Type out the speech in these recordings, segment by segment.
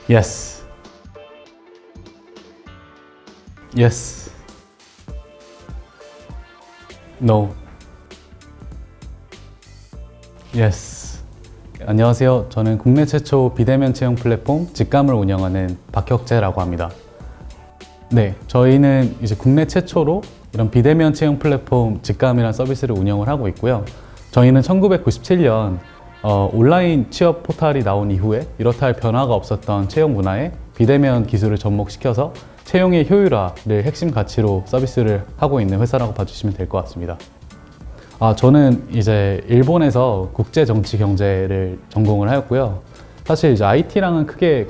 Yes. Yes. No. Yes. 안녕하세요. 저는 국내 최초 비대면 채용 플랫폼 직감을 운영하는 박혁재라고 합니다. 네, 저희는 이제 국내 최초로 이런 비대면 채용 플랫폼 직감이라는 서비스를 운영을 하고 있고요. 저희는 1997년 온라인 취업 포털이 나온 이후에 이렇다 할 변화가 없었던 채용 문화에 비대면 기술을 접목시켜서 채용의 효율화를 핵심 가치로 서비스를 하고 있는 회사라고 봐주시면 될 것 같습니다. 저는 이제 일본에서 국제 정치 경제를 전공을 하였고요. 사실 이제 IT랑은 크게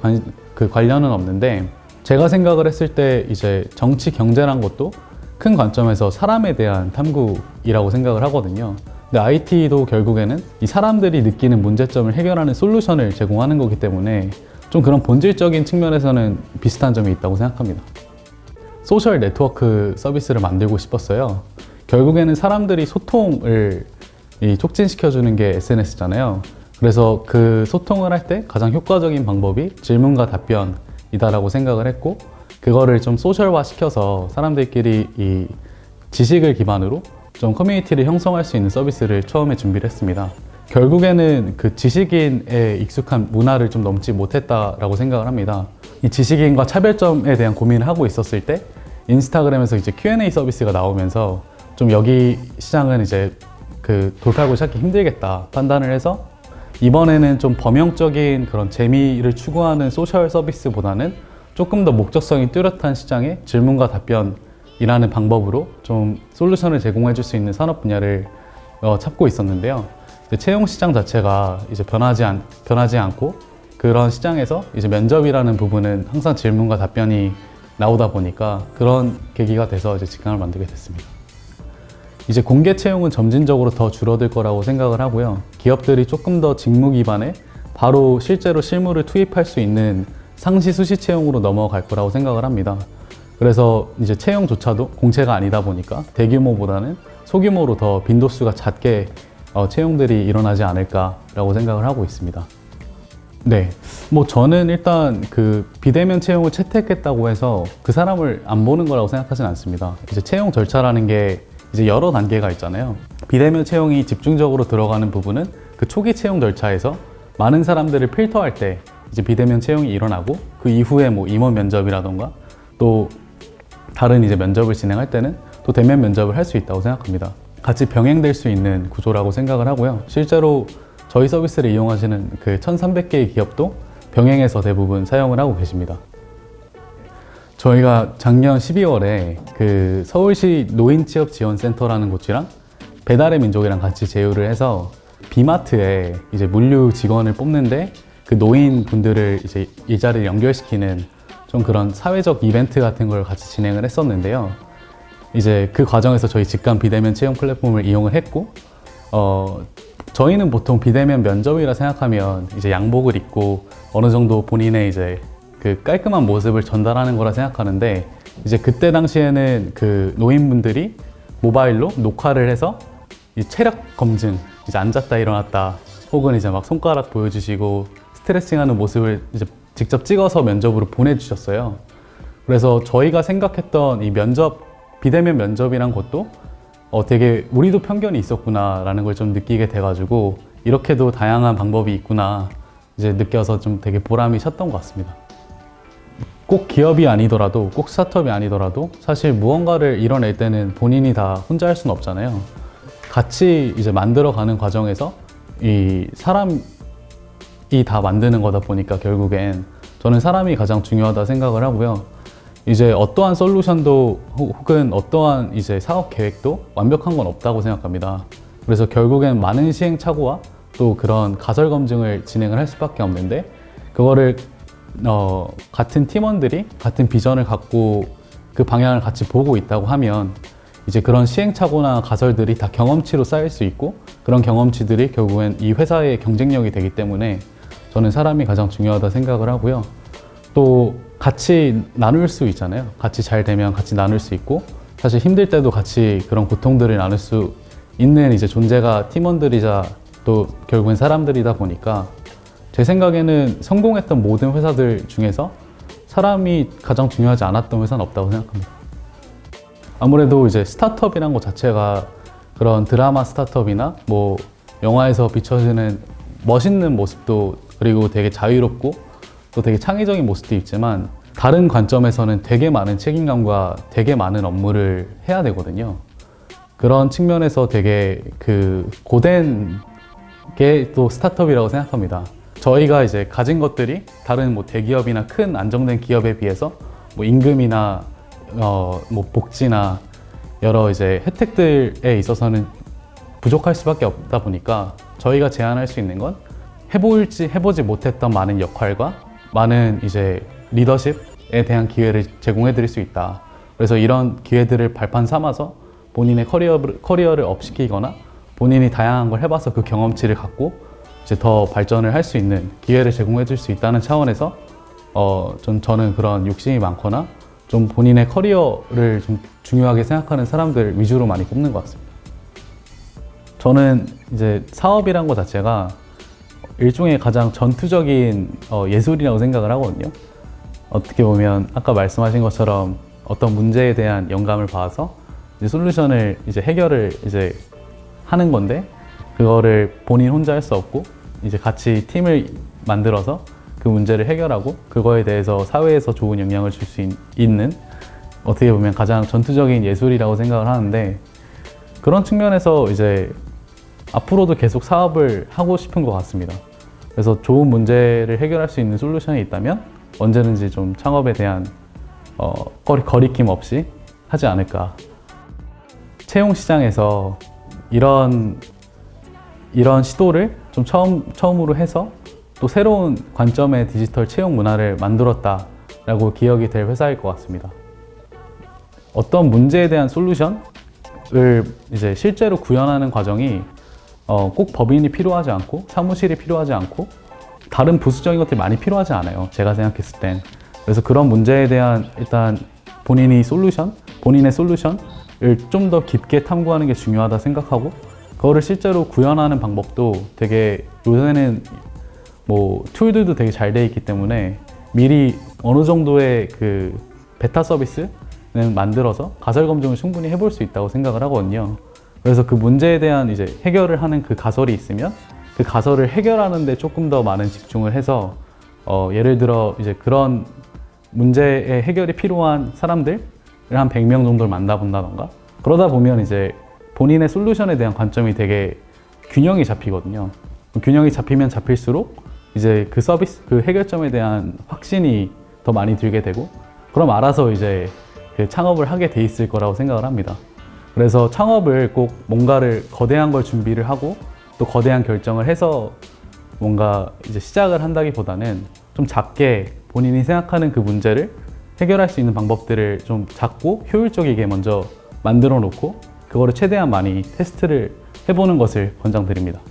관련은 없는데, 제가 생각을 했을 때 이제 정치 경제란 것도 큰 관점에서 사람에 대한 탐구이라고 생각을 하거든요. 근데 IT도 결국에는 이 사람들이 느끼는 문제점을 해결하는 솔루션을 제공하는 거기 때문에 좀 그런 본질적인 측면에서는 비슷한 점이 있다고 생각합니다. 소셜 네트워크 서비스를 만들고 싶었어요. 결국에는 사람들이 소통을 촉진시켜주는 게 SNS잖아요. 그래서 그 소통을 할 때 가장 효과적인 방법이 질문과 답변이다라고 생각을 했고, 그거를 좀 소셜화 시켜서 사람들끼리 이 지식을 기반으로 좀 커뮤니티를 형성할 수 있는 서비스를 처음에 준비를 했습니다. 결국에는 그 지식인의 익숙한 문화를 좀 넘지 못했다라고 생각을 합니다. 이 지식인과 차별점에 대한 고민을 하고 있었을 때 인스타그램에서 이제 Q&A 서비스가 나오면서 좀 여기 시장은 이제 그 돌파구를 찾기 힘들겠다 판단을 해서, 이번에는 좀 범용적인 그런 재미를 추구하는 소셜 서비스보다는 조금 더 목적성이 뚜렷한 시장에 질문과 답변이라는 방법으로 좀 솔루션을 제공해 줄 수 있는 산업 분야를 찾고 있었는데요. 채용 시장 자체가 이제 변하지 않고, 그런 시장에서 이제 면접이라는 부분은 항상 질문과 답변이 나오다 보니까 그런 계기가 돼서 이제 직감을 만들게 됐습니다. 이제 공개 채용은 점진적으로 더 줄어들 거라고 생각을 하고요. 기업들이 조금 더 직무 기반에 바로 실제로 실무를 투입할 수 있는 상시 수시 채용으로 넘어갈 거라고 생각을 합니다. 그래서 이제 채용조차도 공채가 아니다 보니까 대규모보다는 소규모로 더 빈도수가 작게 채용들이 일어나지 않을까라고 생각을 하고 있습니다. 네, 저는 일단 그 비대면 채용을 채택했다고 해서 그 사람을 안 보는 거라고 생각하진 않습니다. 이제 채용 절차라는 게 이제 여러 단계가 있잖아요. 비대면 채용이 집중적으로 들어가는 부분은 그 초기 채용 절차에서 많은 사람들을 필터할 때 이제 비대면 채용이 일어나고, 그 이후에 임원 면접이라던가 또 다른 이제 면접을 진행할 때는 또 대면 면접을 할 수 있다고 생각합니다. 같이 병행될 수 있는 구조라고 생각을 하고요. 실제로 저희 서비스를 이용하시는 그 1,300개의 기업도 병행해서 대부분 사용을 하고 계십니다. 저희가 작년 12월에 그 서울시 노인취업지원센터라는 곳이랑 배달의 민족이랑 같이 제휴를 해서 비마트에 이제 물류 직원을 뽑는데 그 노인분들을 이제 일자리를 연결시키는 좀 그런 사회적 이벤트 같은 걸 같이 진행을 했었는데요. 이제 그 과정에서 저희 직감 비대면 채용 플랫폼을 이용을 했고, 저희는 보통 비대면 면접이라 생각하면 이제 양복을 입고 어느 정도 본인의 이제 그 깔끔한 모습을 전달하는 거라 생각하는데, 이제 그때 당시에는 그 노인분들이 모바일로 녹화를 해서 이 체력 검증, 이제 앉았다 일어났다 혹은 이제 막 손가락 보여주시고 스트레칭하는 모습을 이제 직접 찍어서 면접으로 보내주셨어요. 그래서 저희가 생각했던 이 비대면 면접이란 것도 되게 우리도 편견이 있었구나라는 걸 좀 느끼게 돼가지고, 이렇게도 다양한 방법이 있구나 이제 느껴서 좀 되게 보람이 셨던 것 같습니다. 꼭 기업이 아니더라도, 꼭 스타트업이 아니더라도 사실 무언가를 이뤄낼 때는 본인이 다 혼자 할 수는 없잖아요. 같이 이제 만들어가는 과정에서 이 사람이 다 만드는 거다 보니까 결국엔 저는 사람이 가장 중요하다 생각을 하고요. 이제 어떠한 솔루션도 혹은 어떠한 이제 사업 계획도 완벽한 건 없다고 생각합니다. 그래서 결국엔 많은 시행착오와 또 그런 가설 검증을 진행을 할 수밖에 없는데, 그거를 같은 팀원들이 같은 비전을 갖고 그 방향을 같이 보고 있다고 하면 이제 그런 시행착오나 가설들이 다 경험치로 쌓일 수 있고, 그런 경험치들이 결국엔 이 회사의 경쟁력이 되기 때문에 저는 사람이 가장 중요하다 생각을 하고요. 또 같이 나눌 수 있잖아요. 같이 잘 되면 같이 나눌 수 있고, 사실 힘들 때도 같이 그런 고통들을 나눌 수 있는 이제 존재가 팀원들이자 또 결국엔 사람들이다 보니까 제 생각에는 성공했던 모든 회사들 중에서 사람이 가장 중요하지 않았던 회사는 없다고 생각합니다. 아무래도 이제 스타트업이란 것 자체가 그런 드라마 스타트업이나 뭐 영화에서 비춰지는 멋있는 모습도, 그리고 되게 자유롭고 또 되게 창의적인 모습도 있지만, 다른 관점에서는 되게 많은 책임감과 되게 많은 업무를 해야 되거든요. 그런 측면에서 되게 그 고된 게 또 스타트업이라고 생각합니다. 저희가 이제 가진 것들이 다른 뭐 대기업이나 큰 안정된 기업에 비해서 뭐 임금이나 뭐 복지나 여러 이제 혜택들에 있어서는 부족할 수밖에 없다 보니까, 저희가 제안할 수 있는 건 해보지 못했던 많은 역할과 많은 이제 리더십에 대한 기회를 제공해 드릴 수 있다. 그래서 이런 기회들을 발판 삼아서 본인의 커리어를 업시키거나 본인이 다양한 걸 해봐서 그 경험치를 갖고 이제 더 발전을 할 수 있는 기회를 제공해 줄 수 있다는 차원에서 저는 그런 욕심이 많거나 좀 본인의 커리어를 좀 중요하게 생각하는 사람들 위주로 많이 뽑는 것 같습니다. 저는 이제 사업이란 것 자체가 일종의 가장 전투적인 예술이라고 생각을 하거든요. 어떻게 보면 아까 말씀하신 것처럼 어떤 문제에 대한 영감을 받아서 이제 솔루션을 이제 해결을 이제 하는 건데, 그거를 본인 혼자 할 수 없고 이제 같이 팀을 만들어서 그 문제를 해결하고 그거에 대해서 사회에서 좋은 영향을 줄 수 있는, 어떻게 보면 가장 전투적인 예술이라고 생각을 하는데, 그런 측면에서 이제 앞으로도 계속 사업을 하고 싶은 것 같습니다. 그래서 좋은 문제를 해결할 수 있는 솔루션이 있다면 언제든지 좀 창업에 대한 거리낌 없이 하지 않을까. 채용 시장에서 이런 시도를 좀 처음으로 해서 또 새로운 관점의 디지털 채용 문화를 만들었다라고 기억이 될 회사일 것 같습니다. 어떤 문제에 대한 솔루션을 이제 실제로 구현하는 과정이 꼭 법인이 필요하지 않고 사무실이 필요하지 않고 다른 부수적인 것들이 많이 필요하지 않아요. 제가 생각했을 땐. 그래서 그런 문제에 대한 일단 본인의 솔루션을 좀 더 깊게 탐구하는 게 중요하다 생각하고, 그거를 실제로 구현하는 방법도 되게 요새는 뭐 툴들도 되게 잘 돼 있기 때문에 미리 어느 정도의 그 베타 서비스는 만들어서 가설 검증을 충분히 해볼 수 있다고 생각을 하거든요. 그래서 그 문제에 대한 이제 해결을 하는 그 가설이 있으면 그 가설을 해결하는 데 조금 더 많은 집중을 해서 예를 들어 이제 그런 문제의 해결이 필요한 사람들을 한 100명 정도를 만나본다던가, 그러다 보면 이제 본인의 솔루션에 대한 관점이 되게 균형이 잡히거든요. 균형이 잡히면 잡힐수록 이제 그 서비스, 그 해결점에 대한 확신이 더 많이 들게 되고, 그럼 알아서 이제 그 창업을 하게 돼 있을 거라고 생각을 합니다. 그래서 창업을 꼭 뭔가를 거대한 걸 준비를 하고 또 거대한 결정을 해서 뭔가 이제 시작을 한다기보다는 좀 작게 본인이 생각하는 그 문제를 해결할 수 있는 방법들을 좀 작고 효율적이게 먼저 만들어 놓고 그거를 최대한 많이 테스트를 해보는 것을 권장드립니다.